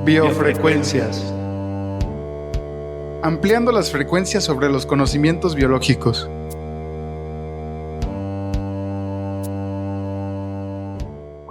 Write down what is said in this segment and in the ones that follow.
Biofrecuencias. Ampliando las frecuencias sobre los conocimientos biológicos.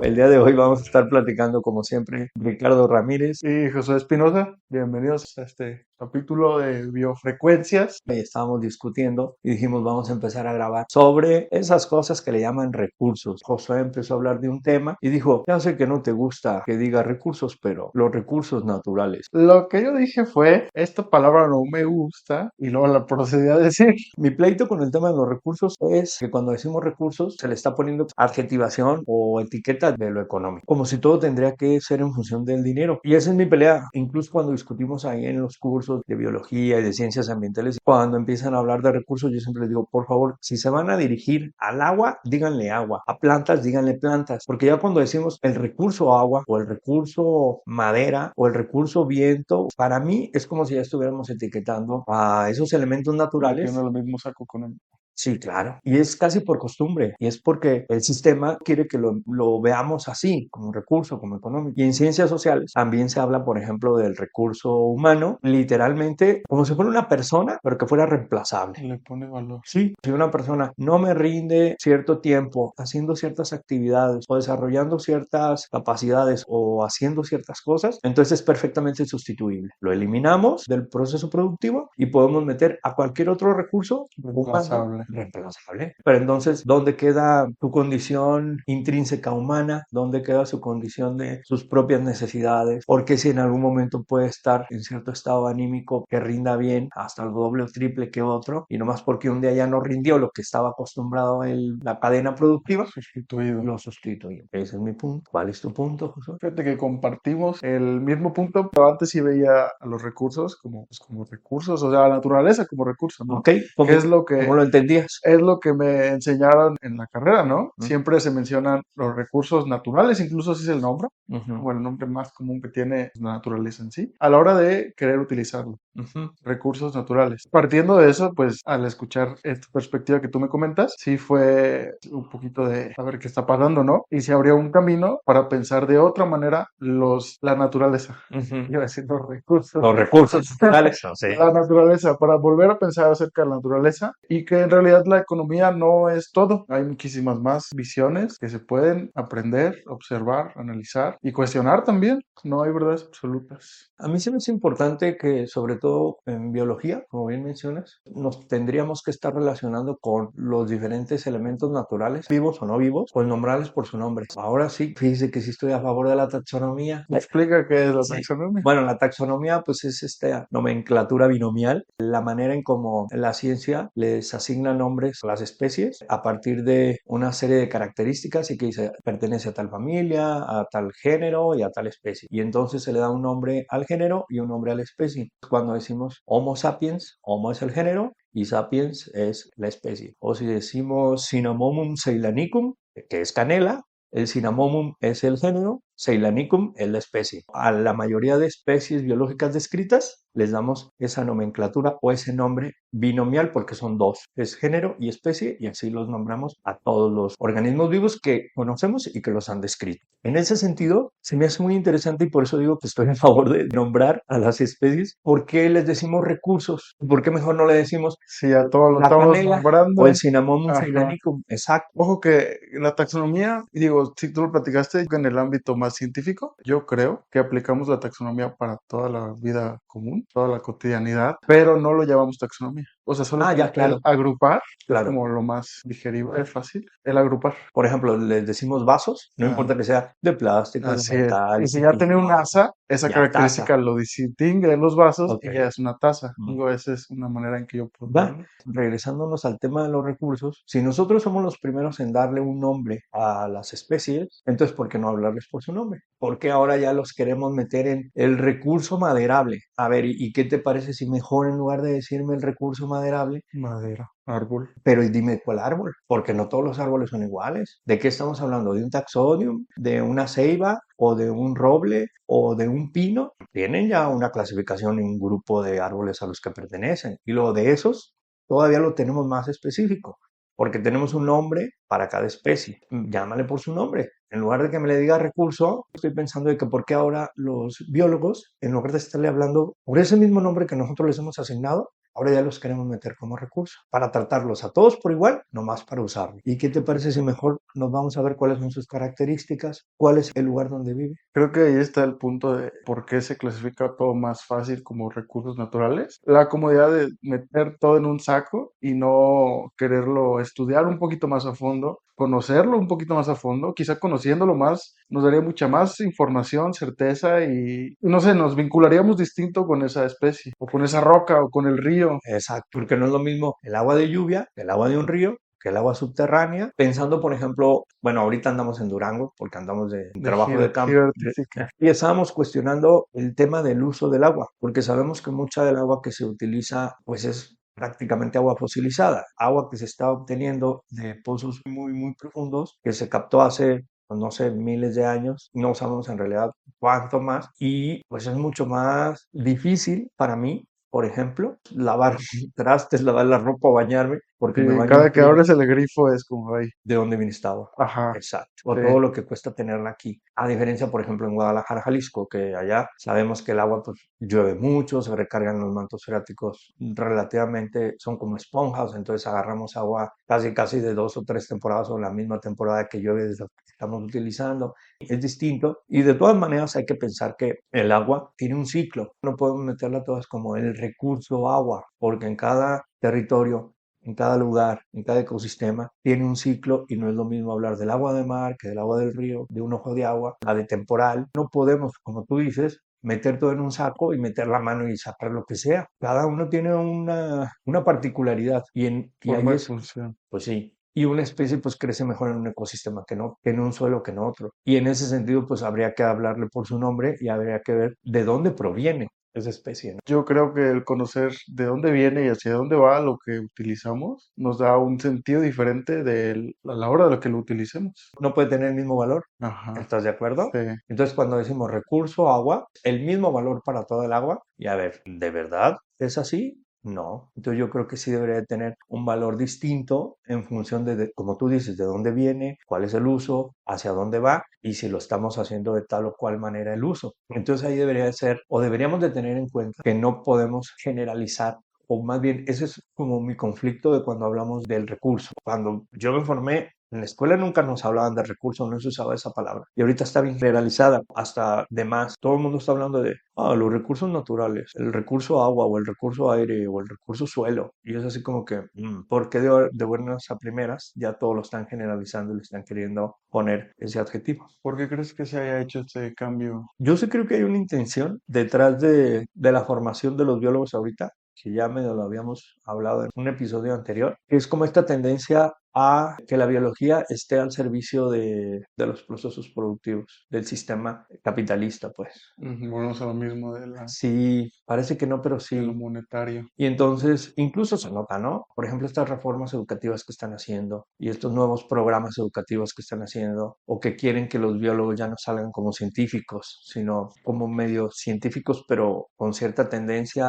El día de hoy vamos a estar platicando, como siempre, Ricardo Ramírez Y José Espinosa, bienvenidos a este capítulo de Biofrecuencias. y estábamos discutiendo y dijimos vamos a empezar a grabar sobre esas cosas que le llaman recursos. Josué empezó a hablar de un tema y dijo, ya sé que no te gusta que diga recursos, pero los recursos naturales. Lo que yo dije fue, esta palabra no me gusta, y luego la procedí a decir. Mi pleito con el tema de los recursos es que cuando decimos recursos se le está poniendo adjetivación o etiqueta de lo económico, como si todo tendría que ser en función del dinero. Y esa es mi pelea. Incluso cuando discutimos ahí en los cursos de biología y de ciencias ambientales, cuando empiezan a hablar de recursos, yo siempre les digo, por favor, si se van a dirigir al agua, díganle agua, a plantas, díganle plantas, porque ya cuando decimos el recurso agua o el recurso madera o el recurso viento, para mí es como si ya estuviéramos etiquetando a esos elementos naturales. Metiendo el mismo saco con él. Sí, claro. Y es casi por costumbre. Y es porque el sistema quiere que lo veamos así, como recurso, como económico. Y en ciencias sociales también se habla, por ejemplo, del recurso humano, literalmente como si fuera una persona, pero que fuera reemplazable. Le pone valor. Sí, si una persona no me rinde cierto tiempo haciendo ciertas actividades o desarrollando ciertas capacidades o haciendo ciertas cosas, entonces es perfectamente sustituible. Lo eliminamos del proceso productivo y podemos meter a cualquier otro recurso humano reemplazable. Pero entonces, ¿dónde queda tu condición intrínseca humana? ¿Dónde queda su condición de sus propias necesidades? Porque si en algún momento puede estar en cierto estado anímico que rinda bien, hasta el doble o triple que otro, y nomás porque un día ya no rindió lo que estaba acostumbrado en la cadena productiva, Sustituido. lo sustituye. Ese es mi punto. ¿Cuál es tu punto, Josué? Fíjate que compartimos el mismo punto, pero antes sí veía a los recursos como, pues, como recursos, o sea, la naturaleza como recurso, ¿no? ¿Ok? ¿Qué es lo ¿Cómo que lo entendías? es lo que me enseñaron en la carrera, ¿no? ¿Mm? Siempre se mencionan los recursos naturales, incluso así es el nombre, Ujú, como el nombre más común que tiene la naturaleza en sí, a la hora de querer utilizarlo. ujú. Recursos naturales. Partiendo de eso, pues al escuchar esta perspectiva que tú me comentas, sí fue un poquito de a ver qué está pasando, ¿no? Y se abrió un camino para pensar de otra manera la naturaleza. Ujú. Iba a decir los recursos. Los recursos naturales, no sé. La naturaleza, para volver a pensar acerca de la naturaleza y que en realidad la economía no es todo. Hay muchísimas más visiones que se pueden aprender, observar, analizar y cuestionar también. No hay verdades absolutas. A mí se me hace importante que, sobre todo en biología, como bien mencionas, nos tendríamos que estar relacionando con los diferentes elementos naturales, vivos o no vivos, pues nombrarles por su nombre. Ahora sí, fíjese que sí estoy a favor de la taxonomía. ¿Me explica qué es la Sí. taxonomía? Bueno, la taxonomía pues es esta nomenclatura binomial, la manera en cómo la ciencia les asigna nombres a las especies a partir de una serie de características y que dice pertenece a tal familia, a tal género y a tal especie. Y entonces se le da un nombre al género y un nombre a la especie. Cuando decimos Homo sapiens, Homo es el género y sapiens es la especie. O si decimos Cinnamomum ceylanicum, que es canela, el Cinnamomum es el género, Ceylanicum es la especie. A la mayoría de especies biológicas descritas les damos esa nomenclatura o ese nombre binomial porque son dos, es género y especie, y así los nombramos a todos los organismos vivos que conocemos y que los han descrito. En ese sentido, se me hace muy interesante y por eso digo que estoy a favor de nombrar a las especies. ¿Por qué les decimos recursos? ¿Por qué mejor no le decimos Sí, a todos lo la estamos canela o nombrando. el Cinnamomum Ajá. ceylanicum? Exacto. Ojo que la taxonomía, y digo, si tú lo platicaste en el ámbito más científico, yo creo que aplicamos la taxonomía para toda la vida común, toda la cotidianidad, pero no lo llamamos taxonomía. O sea, solo Ah, como ya, que el claro, agrupar es claro. como lo más digerible, es fácil, el agrupar. Por ejemplo, les decimos vasos, no Ah, importa que sea de plástico, de así es. metal, Y si ya tiene un asa, esa ya taza. característica lo distingue de los vasos Ok. y ya es una taza. Mm. Digo, esa es una manera en que yo puedo Va, verlo. regresándonos al tema de los recursos, si nosotros somos los primeros en darle un nombre a las especies, entonces ¿por qué no hablarles por su nombre? ¿Por qué ahora ya los queremos meter en el recurso maderable? A ver, ¿y qué te parece si mejor en lugar de decirme el recurso maderable, Madera, árbol. pero dime cuál árbol? Porque no todos los árboles son iguales. ¿De qué estamos hablando? ¿De un taxodium? ¿De una ceiba? ¿O de un roble? ¿O de un pino? Tienen ya una clasificación en un grupo de árboles a los que pertenecen. Y luego de esos, todavía lo tenemos más específico. porque tenemos un nombre para cada especie. Llámale por su nombre. En lugar de que me le diga recurso, estoy pensando de que por qué ahora los biólogos, en lugar de estarle hablando por ese mismo nombre que nosotros les hemos asignado, ahora ya los queremos meter como recurso para tratarlos a todos por igual, nomás para usarlos. ¿Y qué te parece si mejor nos vamos a ver cuáles son sus características, cuál es el lugar donde vive? Creo que ahí está el punto de por qué se clasifica todo más fácil como recursos naturales. La comodidad de meter todo en un saco y no quererlo estudiar un poquito más a fondo, conocerlo un poquito más a fondo, quizá conociéndolo más nos daría mucha más información, certeza y no sé, nos vincularíamos distinto con esa especie o con esa roca o con el río. Exacto, porque no es lo mismo el agua de lluvia, el agua de un río, que el agua subterránea. Pensando, por ejemplo, bueno, ahorita andamos en Durango porque andamos de De trabajo de campo giro artística. y estábamos cuestionando el tema del uso del agua, porque sabemos que mucha del agua que se utiliza, pues es prácticamente agua fosilizada, agua que se está obteniendo de pozos muy, muy profundos, que se captó hace, pues, no sé, miles de años, no sabemos en realidad cuánto más, y pues es mucho más difícil para mí, por ejemplo, lavar trastes, lavar la ropa o bañarme, porque Sí, me baño cada que frío abres el grifo es como ahí. de dónde viene esta agua. Ajá, Exacto. O sí. todo lo que cuesta tenerla aquí. A diferencia, por ejemplo, en Guadalajara, Jalisco, que allá sabemos que el agua pues llueve mucho, se recargan los mantos freáticos relativamente, son como esponjas, entonces agarramos agua casi casi de 2 o 3 temporadas o la misma temporada que llueve desde que estamos utilizando. Es distinto y de todas maneras hay que pensar que el agua tiene un ciclo. No podemos meterla todas como el recurso agua, porque en cada territorio, en cada lugar, en cada ecosistema, tiene un ciclo y no es lo mismo hablar del agua de mar que del agua del río, de un ojo de agua, la de temporal. No podemos, como tú dices, meter todo en un saco y meter la mano y sacar lo que sea. Cada uno tiene una particularidad y ahí Forma de es, función. pues sí. Y una especie pues crece mejor en un ecosistema que no, que en un suelo que en otro. Y en ese sentido pues habría que hablarle por su nombre y habría que ver de dónde proviene esa especie, ¿no? Yo creo que el conocer de dónde viene y hacia dónde va lo que utilizamos nos da un sentido diferente a la hora de lo que lo utilicemos. No puede tener el mismo valor. Ajá, ¿Estás de acuerdo? sí. Entonces, cuando decimos recurso agua, el mismo valor para toda el agua. Y a ver, ¿de verdad es así? No. Entonces yo creo que sí debería de tener un valor distinto en función como tú dices, de dónde viene, cuál es el uso, hacia dónde va y si lo estamos haciendo de tal o cual manera el uso. Entonces ahí debería de ser, o deberíamos de tener en cuenta que no podemos generalizar, o más bien ese es como mi conflicto de cuando hablamos del recurso. Cuando yo me formé en la escuela nunca nos hablaban de recursos, no se usaba esa palabra. Y ahorita está bien generalizada, hasta de más. Todo el mundo está hablando de los recursos naturales, el recurso agua o el recurso aire o el recurso suelo. Y es así como que, ¿por qué de buenas a primeras ya todos lo están generalizando y le están queriendo poner ese adjetivo? ¿Por qué crees que se haya hecho este cambio? Yo sí creo que hay una intención detrás de la formación de los biólogos ahorita, que ya medio lo habíamos hablado en un episodio anterior, que es como esta tendencia a que la biología esté al servicio de los procesos productivos del sistema capitalista, pues. Volvemos a lo mismo Sí, parece que no, pero de lo sí. monetario. Y entonces, incluso se nota, ¿no? Por ejemplo, estas reformas educativas que están haciendo y estos nuevos programas educativos que están haciendo, o que quieren que los biólogos ya no salgan como científicos, sino como medio científicos, pero con cierta tendencia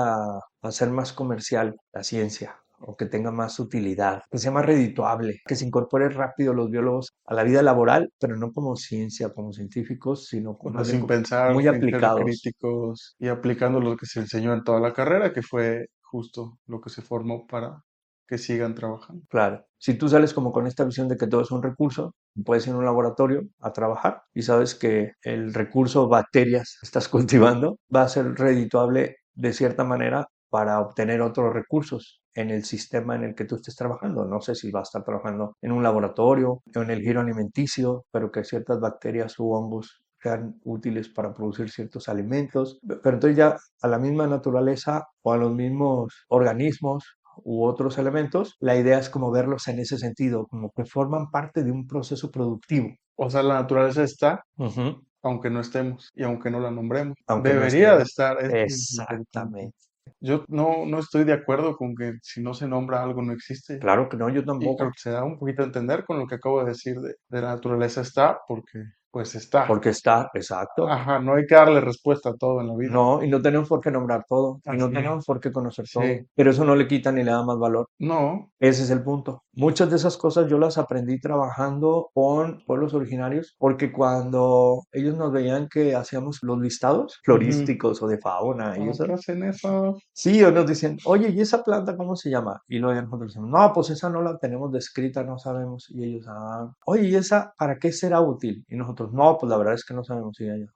a ser más comercial la ciencia, o que tenga más utilidad, que sea más redituable, que se incorpore rápido los biólogos a la vida laboral, pero no como ciencia, como científicos, sino O sea, más bien sin pensar, muy sin ser aplicados. críticos y aplicando lo que se enseñó en toda la carrera, que fue justo lo que se formó para que sigan trabajando. Claro, si tú sales como con esta visión de que todo es un recurso, puedes ir a un laboratorio a trabajar y sabes que el recurso bacterias que estás cultivando va a ser redituable de cierta manera para obtener otros recursos en el sistema en el que tú estés trabajando. No sé si vas a estar trabajando en un laboratorio o en el giro alimenticio, pero que ciertas bacterias u hongos sean útiles para producir ciertos alimentos. Pero entonces ya a la misma naturaleza o a los mismos organismos u otros elementos, la idea es como verlos en ese sentido, como que forman parte de un proceso productivo. O sea, la naturaleza está, Ujú. aunque no estemos y aunque no la nombremos. Aunque no Debería de estemos. estar, es importante. Exactamente. Yo no estoy de acuerdo con que si no se nombra algo no existe. Claro que no, yo Y creo tampoco. que se da un poquito a entender con lo que acabo de decir de la naturaleza está, porque pues está. porque está, exacto. Ajá, no hay que darle respuesta a todo en la vida. No, y no tenemos por qué nombrar todo, y no Así es. tenemos por qué conocer todo, Sí, pero eso no le quita ni le da más valor. no. Ese es el punto. Muchas de esas cosas yo las aprendí trabajando con pueblos originarios, porque cuando ellos nos veían que hacíamos los listados Ujú. florísticos o de fauna y ¿Cómo eso, que hacen eso? sí, o nos dicen, oye, ¿y esa planta cómo se llama? Y luego ya nosotros decimos, no, pues esa no la tenemos descrita, no sabemos. Y ellos, oye, ¿y esa para qué será útil? Y nosotros, no, pues la verdad es que no sabemos. Y ellos,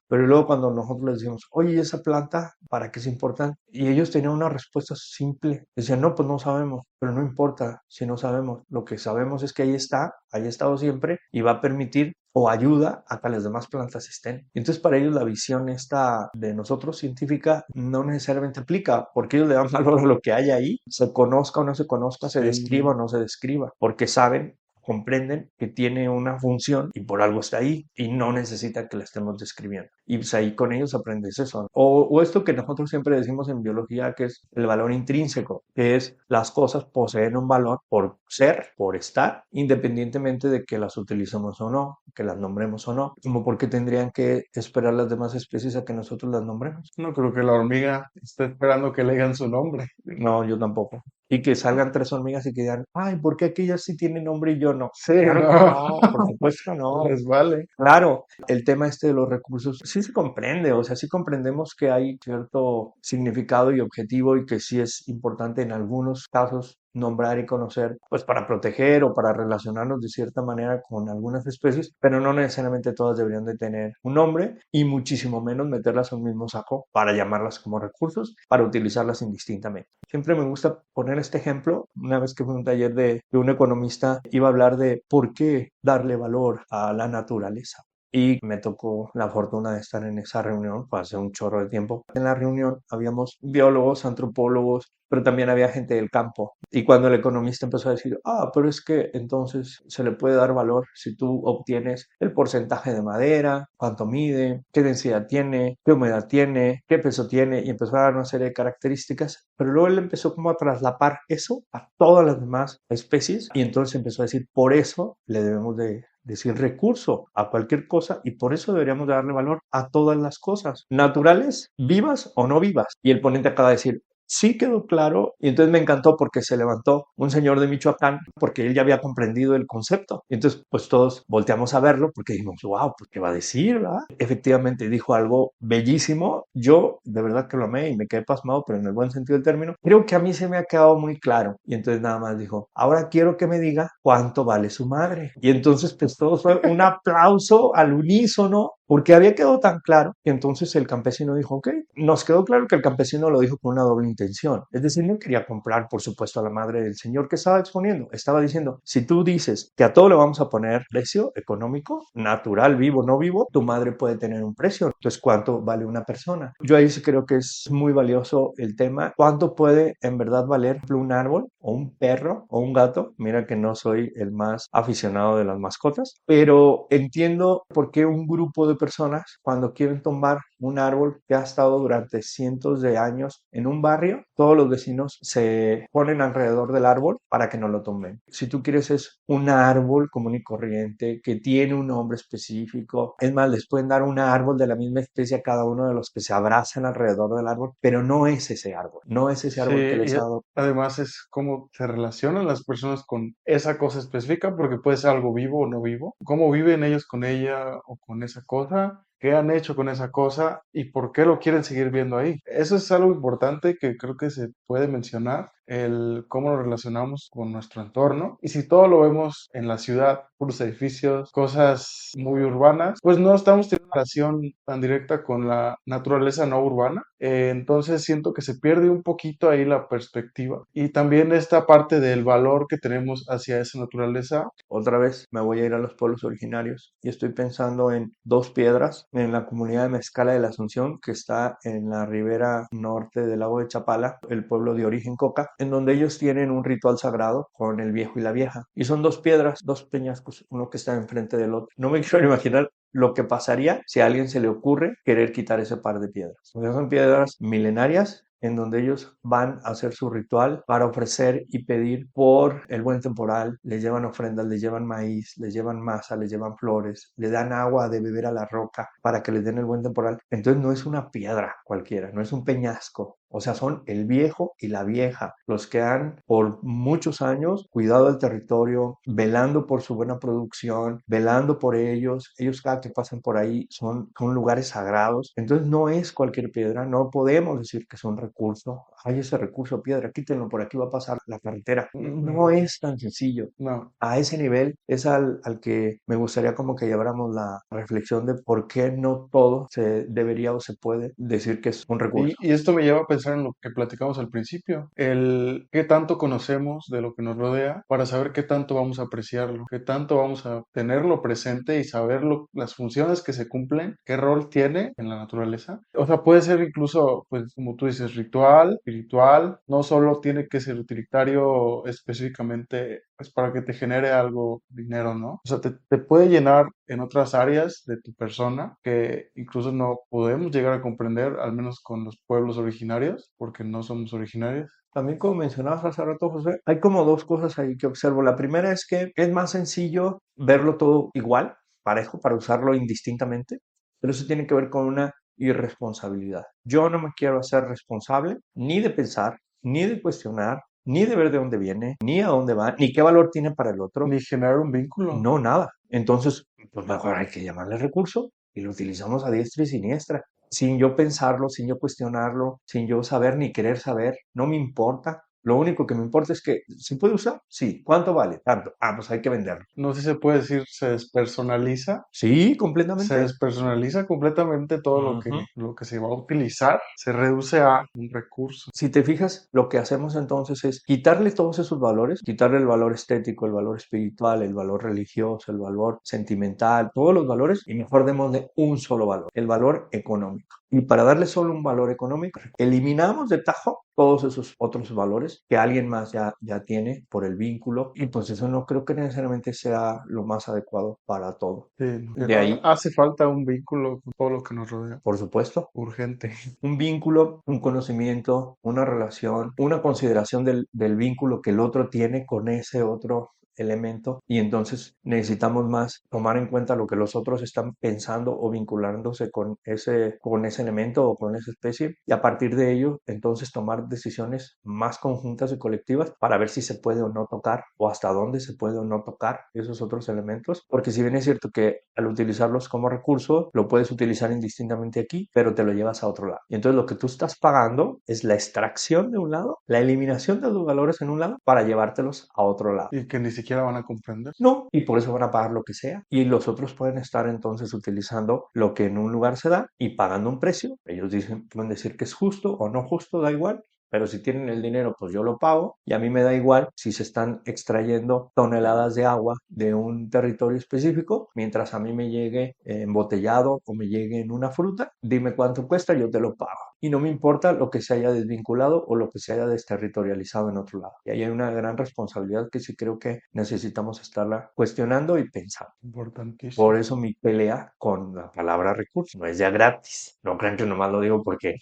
pero luego cuando nosotros les decimos, oye, ¿y esa planta para qué es importante? Y ellos tenían una respuesta simple. Decían, no, pues no sabemos, pero no importa si no sabemos. Lo que sabemos es que ahí está, ahí ha estado siempre y va a permitir o ayuda a que las demás plantas estén. Y entonces para ellos la visión esta de nosotros científica no necesariamente aplica, porque ellos le dan valor a lo que hay ahí, se conozca o no se conozca, se describa o Sí. no se describa, porque saben, comprenden que tiene una función y por algo está ahí y no necesita que la estemos describiendo. Y pues ahí con ellos aprendes eso. O esto que nosotros siempre decimos en biología, que es el valor intrínseco, que es las cosas poseen un valor por ser, por estar, independientemente de que las utilicemos o no, que las nombremos o no, como porque tendrían que esperar las demás especies a que nosotros las nombremos. No creo que la hormiga esté esperando que le digan su nombre. No, yo tampoco. Y que salgan tres hormigas y que digan, ay, ¿por qué aquellas sí tienen nombre y yo no? Sí, Claro que no. no, por supuesto que No no. les vale. Claro, el tema este de los recursos sí se comprende, o sea, sí comprendemos que hay cierto significado y objetivo y que sí es importante en algunos casos nombrar y conocer, pues para proteger o para relacionarnos de cierta manera con algunas especies, pero no necesariamente todas deberían de tener un nombre y muchísimo menos meterlas en un mismo saco para llamarlas como recursos, para utilizarlas indistintamente. Siempre me gusta poner este ejemplo. Una vez que fue a un taller de un economista, iba a hablar de por qué darle valor a la naturaleza. Y me tocó la fortuna de estar en esa reunión, fue hace un chorro de tiempo. En la reunión habíamos biólogos, antropólogos, pero también había gente del campo. Y cuando el economista empezó a decir, pero es que entonces se le puede dar valor si tú obtienes el porcentaje de madera, cuánto mide, qué densidad tiene, qué humedad tiene, qué peso tiene, y empezó a dar una serie de características, pero luego él empezó como a traslapar eso a todas las demás especies y entonces empezó a decir, por eso le debemos de decir recurso a cualquier cosa y por eso deberíamos de darle valor a todas las cosas, naturales, vivas o no vivas. Y el ponente acaba de decir, sí quedó claro y entonces me encantó porque se levantó un señor de Michoacán porque él ya había comprendido el concepto. Y entonces pues todos volteamos a verlo porque dijimos, wow, pues qué va a decir, ¿verdad? Efectivamente dijo algo bellísimo. Yo de verdad que lo amé y me quedé pasmado, pero en el buen sentido del término. Creo que a mí se me ha quedado muy claro. Y entonces nada más dijo, ahora quiero que me diga cuánto vale su madre. Y entonces pues todo fue un aplauso al unísono porque había quedado tan claro que entonces el campesino dijo, ok, nos quedó claro que el campesino lo dijo con una doble intención. Es decir, no quería comprar, por supuesto, a la madre del señor que estaba exponiendo. Estaba diciendo, si tú dices que a todo le vamos a poner precio económico, natural, vivo, no vivo, tu madre puede tener un precio. Entonces, ¿cuánto vale una persona? Yo ahí sí creo que es muy valioso el tema. ¿Cuánto puede en verdad valer un árbol o un perro o un gato? Mira que no soy el más aficionado de las mascotas, pero entiendo por qué un grupo de personas cuando quieren tomar un árbol que ha estado durante cientos de años en un barrio, todos los vecinos se ponen alrededor del árbol para que no lo tomen. Si tú quieres es un árbol común y corriente que tiene un nombre específico, es más, les pueden dar un árbol de la misma especie a cada uno de los que se abrazan alrededor del árbol, pero no es ese árbol, no es ese Sí, árbol que les y ha dado. además es cómo se relacionan las personas con esa cosa específica, porque puede ser algo vivo o no vivo. ¿Cómo viven ellos con ella o con esa cosa? ¿Qué han hecho con esa cosa? ¿Y por qué lo quieren seguir viendo ahí? Eso es algo importante que creo que se puede mencionar, el cómo nos relacionamos con nuestro entorno. Y si todo lo vemos en la ciudad, puros edificios, cosas muy urbanas, pues no estamos teniendo una relación tan directa con la naturaleza no urbana. Entonces siento que se pierde un poquito ahí la perspectiva y también esta parte del valor que tenemos hacia esa naturaleza. Otra vez me voy a ir a los pueblos originarios y estoy pensando en Dos Piedras, en la comunidad de Mezcala de la Asunción, que está en la ribera norte del lago de Chapala, el pueblo de origen Coca, en donde ellos tienen un ritual sagrado con el viejo y la vieja. Y son dos piedras, dos peñascos, uno que está enfrente del otro. No me quiero imaginar lo que pasaría si a alguien se le ocurre querer quitar ese par de piedras. Porque son piedras milenarias en donde ellos van a hacer su ritual para ofrecer y pedir por el buen temporal, les llevan ofrendas, les llevan maíz, les llevan masa, les llevan flores, le dan agua de beber a la roca para que les den el buen temporal. Entonces no es una piedra cualquiera, no es un peñasco. O sea, son el viejo y la vieja, los que han por muchos años cuidado del territorio, velando por su buena producción, velando por ellos. Ellos cada que pasan por ahí son lugares sagrados. Entonces no es cualquier piedra, no podemos decir que es un recurso. Hay ese recurso piedra, quítenlo, por aquí va a pasar la carretera. No es tan sencillo. No. A ese nivel es al que me gustaría como que lleváramos la reflexión de por qué no todo se debería o se puede decir que es un recurso. Y esto me lleva a pensar en lo que platicamos al principio, el qué tanto conocemos de lo que nos rodea para saber qué tanto vamos a apreciarlo, qué tanto vamos a tenerlo presente y saber las funciones que se cumplen, qué rol tiene en la naturaleza. O sea, puede ser incluso, pues como tú dices, ritual, espiritual, no solo tiene que ser utilitario específicamente pues para que te genere algo, dinero, ¿no? O sea, te puede llenar en otras áreas de tu persona que incluso no podemos llegar a comprender, al menos con los pueblos originarios, porque no somos originarios. También como mencionabas hace rato, José, hay como dos cosas ahí que observo. La primera es que es más sencillo verlo todo igual, parejo, para usarlo indistintamente, pero eso tiene que ver con una irresponsabilidad. Yo no me quiero hacer responsable ni de pensar, ni de cuestionar, ni de ver de dónde viene, ni a dónde va, ni qué valor tiene para el otro. Ni generar un vínculo. No, nada. Entonces, pues mejor hay que llamarle recurso y lo utilizamos a diestra y siniestra, sin yo pensarlo, sin yo cuestionarlo, sin yo saber ni querer saber. No me importa. Lo único que me importa es que, ¿se puede usar? Sí. ¿Cuánto vale? Tanto. Ah, pues hay que venderlo. No sé si se puede decir, se despersonaliza. Sí, Se completamente. despersonaliza completamente todo Ujú. lo que se va a utilizar, se reduce a un recurso. Si te fijas, lo que hacemos entonces es quitarle todos esos valores, quitarle el valor estético, el valor espiritual, el valor religioso, el valor sentimental, todos los valores, y mejor démosle un solo valor, el valor económico. Y para darle solo un valor económico, eliminamos de tajo todos esos otros valores que alguien más ya tiene por el vínculo, y pues eso no creo que necesariamente sea lo más adecuado para todo. Sí, De ahí, hace falta un vínculo con todo lo que nos rodea. por supuesto, Urgente. un vínculo, un conocimiento, una relación, una consideración del vínculo que el otro tiene con ese otro elemento, y entonces necesitamos más tomar en cuenta lo que los otros están pensando o vinculándose con ese elemento o con esa especie, y a partir de ello entonces tomar decisiones más conjuntas y colectivas para ver si se puede o no tocar o hasta dónde se puede o no tocar esos otros elementos, porque si bien es cierto que al utilizarlos como recurso lo puedes utilizar indistintamente aquí, pero te lo llevas a otro lado, y entonces lo que tú estás pagando es la extracción de un lado, la eliminación de los valores en un lado para llevártelos a otro lado. Y que ni siquiera van a comprender. No, y por eso van a pagar lo que sea. Y los otros pueden estar entonces utilizando lo que en un lugar se da y pagando un precio. Ellos pueden decir que es justo o no justo, da igual. Pero si tienen el dinero, pues yo lo pago, y a mí me da igual si se están extrayendo toneladas de agua de un territorio específico, mientras a mí me llegue embotellado o me llegue en una fruta, dime cuánto cuesta, yo te lo pago. Y no me importa lo que se haya desvinculado o lo que se haya desterritorializado en otro lado. Y ahí hay una gran responsabilidad que sí creo que necesitamos estarla cuestionando y pensando. Por Importantísimo. eso mi pelea con la palabra recurso no es ya gratis. No crean que nomás lo digo porque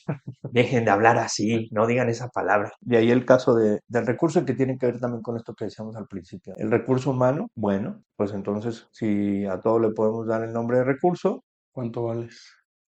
dejen de hablar así, no digan esa palabra. De ahí el caso del recurso, que tiene que ver también con esto que decíamos al principio. El recurso humano, bueno, pues entonces si a todo le podemos dar el nombre de recurso, ¿Cuánto vales?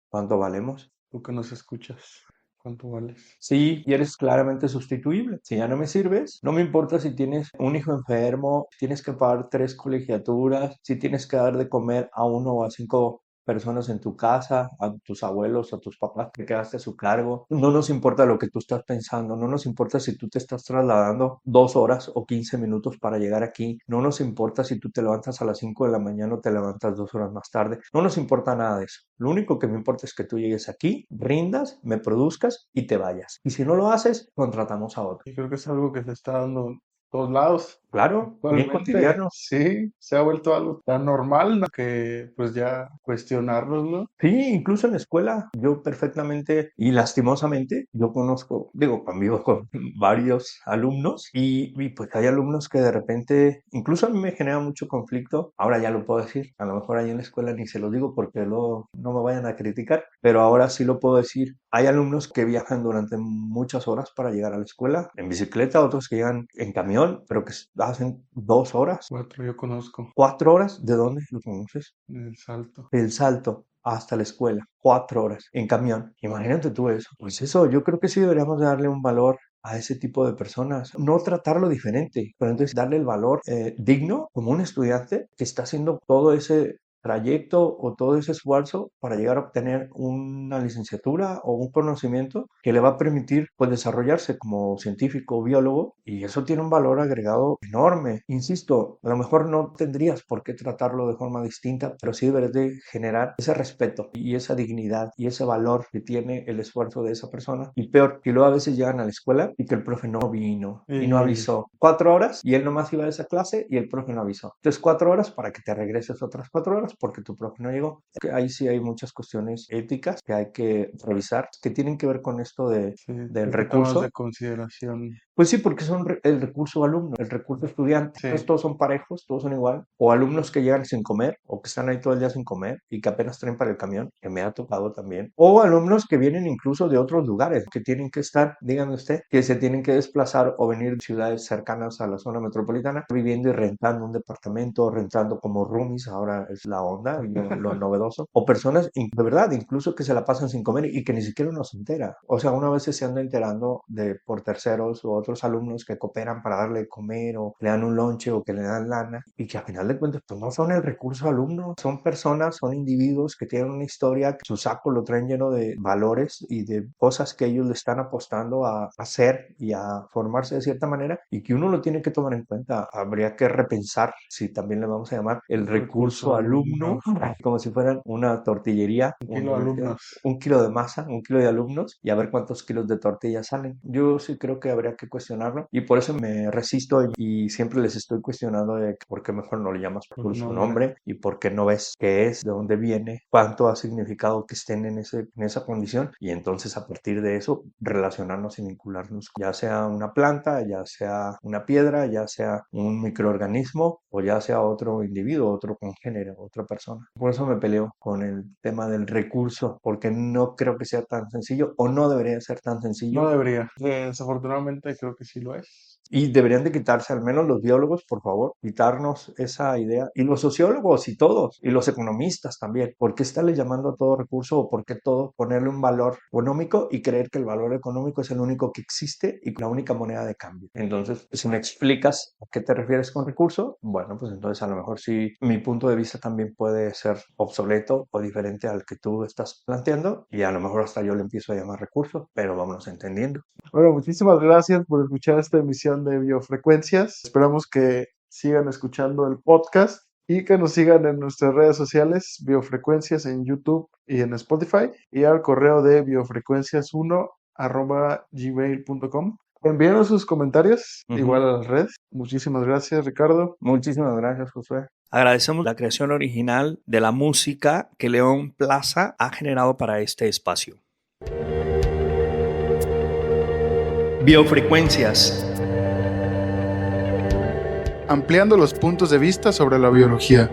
¿cuánto valemos? Tú que nos escuchas. ¿Cuánto vales? Sí, y eres claramente sustituible. Si ya no me sirves, no me importa si tienes un hijo enfermo, si tienes que pagar 3 colegiaturas, si tienes que dar de comer a 1 o a 5 personas en tu casa, a tus abuelos, a tus papás que quedaste a su cargo. No nos importa lo que tú estás pensando, no nos importa si tú te estás trasladando 2 horas o 15 minutos para llegar aquí, no nos importa si tú te levantas a las 5 de la mañana o te levantas 2 horas más tarde, no nos importa nada de eso. Lo único que me importa es que tú llegues aquí, rindas, me produzcas y te vayas. Y si no lo haces, contratamos a otro. Y creo que es algo que se está dando en todos lados. Claro, bien Actualmente, cotidianos. sí, se ha vuelto algo tan normal, ¿no? Que pues ya cuestionárnoslo. Sí, incluso en la escuela, yo perfectamente y lastimosamente, yo conozco, digo, convivo con varios alumnos y pues hay alumnos que de repente, incluso a mí me genera mucho conflicto, ahora ya lo puedo decir, a lo mejor ahí en la escuela ni se lo digo porque luego no me vayan a criticar, pero ahora sí lo puedo decir. Hay alumnos que viajan durante muchas horas para llegar a la escuela en bicicleta, otros que llegan en camión, pero que hacen 2 horas, 4 yo conozco 4 horas. ¿De dónde lo conoces? el Salto. Del Salto hasta la escuela, 4 horas en camión. Imagínate tú eso. Pues eso, yo creo que sí deberíamos darle un valor a ese tipo de personas. No tratarlo diferente, pero entonces darle el valor digno como un estudiante que está haciendo todo ese trayecto o todo ese esfuerzo para llegar a obtener una licenciatura o un conocimiento que le va a permitir pues desarrollarse como científico o biólogo y eso tiene un valor agregado enorme. Insisto, a lo mejor no tendrías por qué tratarlo de forma distinta, pero sí deberías de generar ese respeto y esa dignidad y ese valor que tiene el esfuerzo de esa persona. Y peor, que luego a veces llegan a la escuela y que el profe no vino y no Y avisó. 4 horas y él nomás iba a esa clase y el profe no avisó. Entonces 4 horas para que te regreses otras 4 horas porque tu profe no llegó. Que ahí sí hay muchas cuestiones éticas que hay que revisar, que tienen que ver con esto sí, un del poquito más de recurso. consideración. Pues sí, porque son el recurso alumno, el recurso estudiante. Sí, Entonces todos son parejos, todos son igual. O alumnos que llegan sin comer o que están ahí todo el día sin comer y que apenas traen para el camión, que me ha tocado también. O alumnos que vienen incluso de otros lugares, que tienen que estar, dígame usted, que se tienen que desplazar o venir de ciudades cercanas a la zona metropolitana, viviendo y rentando un departamento, rentando como roomies, ahora es la onda, lo novedoso. O personas, de verdad, incluso que se la pasan sin comer y que ni siquiera uno se entera. O sea, una vez se anda enterando por terceros o otros alumnos que cooperan para darle de comer o le dan un lonche o que le dan lana y que a final de cuentas pues no son el recurso alumno, son personas, son individuos que tienen una historia, que su saco lo traen lleno de valores y de cosas que ellos le están apostando a hacer y a formarse de cierta manera y que uno lo tiene que tomar en cuenta. Habría que repensar si también le vamos a llamar el recurso alumno, como si fueran una tortillería, un kilo de alumnos. un kilo de masa, un kilo de alumnos y a ver cuántos kilos de tortilla salen. Yo sí creo que habría que cuestionarlo y por eso me resisto y siempre les estoy cuestionando de por qué mejor no le llamas Por por su nombre. nombre y por qué no ves qué es, de dónde viene, cuánto ha significado que estén en esa condición y entonces a partir de eso relacionarnos y vincularnos, ya sea una planta, ya sea una piedra, ya sea un microorganismo o ya sea otro individuo, otro congénero, otra persona. Por eso me peleo con el tema del recurso, porque no creo que sea tan sencillo o no debería ser tan sencillo. No debería. Desafortunadamente creo que sí lo es. Y deberían de quitarse, al menos los biólogos, por favor, quitarnos esa idea. Y los sociólogos y todos, y los economistas también. ¿Por qué estarle llamando a todo recurso o por qué todo ponerle un valor económico y creer que el valor económico es el único que existe y la única moneda de cambio? Entonces, si me explicas a qué te refieres con recurso, bueno, pues entonces a lo mejor sí, mi punto de vista también puede ser obsoleto o diferente al que tú estás planteando y a lo mejor hasta yo le empiezo a llamar recurso, pero vámonos entendiendo. Bueno, muchísimas gracias por escuchar esta emisión de Biofrecuencias. Esperamos que sigan escuchando el podcast y que nos sigan en nuestras redes sociales, Biofrecuencias en YouTube y en Spotify, y al correo de biofrecuencias1@gmail.com. Envíenos sus comentarios, igual a las redes. Muchísimas gracias, Ricardo. Muchísimas gracias, Josué. Agradecemos la creación original de la música que León Plaza ha generado para este espacio. Biofrecuencias. Ampliando los puntos de vista sobre la biología.